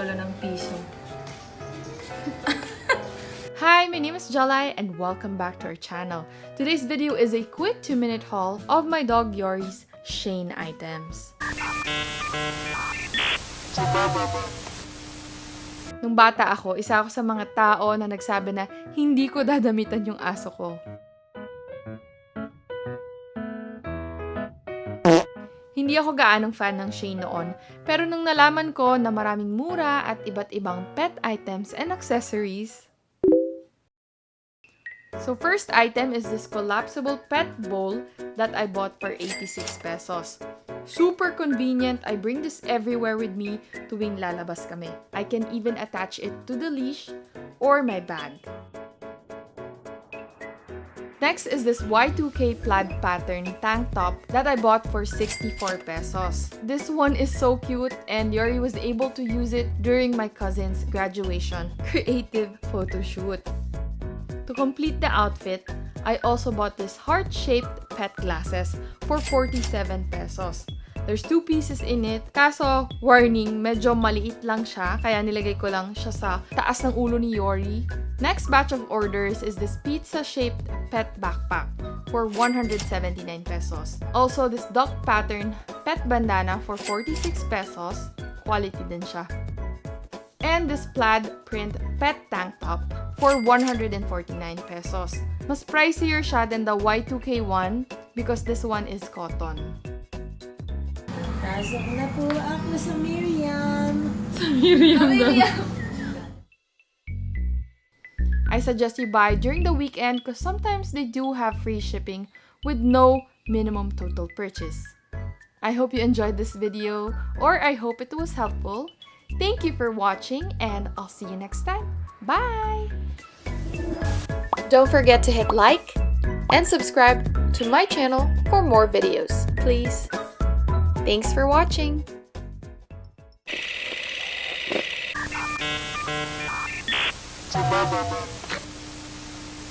lolo ng piso. Hi, my name is Jalai and welcome back to our channel. Today's video is a quick 2-minute haul of my dog Yori's Shein items. Nung bata ako, isa ako sa mga tao na nagsabi na hindi ko dadamitan yung aso ko. Hindi ako gaanong fan ng Shein noon, pero nung nalaman ko na maraming mura at iba't ibang pet items and accessories. So first item is this collapsible pet bowl that I bought for 86 pesos. Super convenient. I bring this everywhere with me tuwing lalabas kami. I can even attach it to the leash or my bag. Next is this Y2K plaid pattern tank top that I bought for 64 pesos. This one is so cute and Yori was able to use it during my cousin's graduation creative photo shoot. To complete the outfit, I also bought this heart-shaped pet glasses for 47 pesos. There's 2 pieces in it, kaso warning, medyo maliit lang siya, kaya nilagay ko lang siya sa taas ng ulo ni Yori. Next batch of orders is this pizza-shaped pet backpack for 179 pesos. Also, this duck pattern pet bandana for 46 pesos. Quality din siya. And this plaid print pet tank top for 149 pesos. Mas pricier siya than the Y2K one because this one is cotton. Pasok na po ako sa Miriam. Sa Miriam daw. I suggest you buy during the weekend because sometimes they do have free shipping with no minimum total purchase. I hope you enjoyed this video or I hope it was helpful. Thank you for watching and I'll see you next time. Bye! Don't forget to hit like and subscribe to my channel for more videos, please. Thanks for watching! Bye.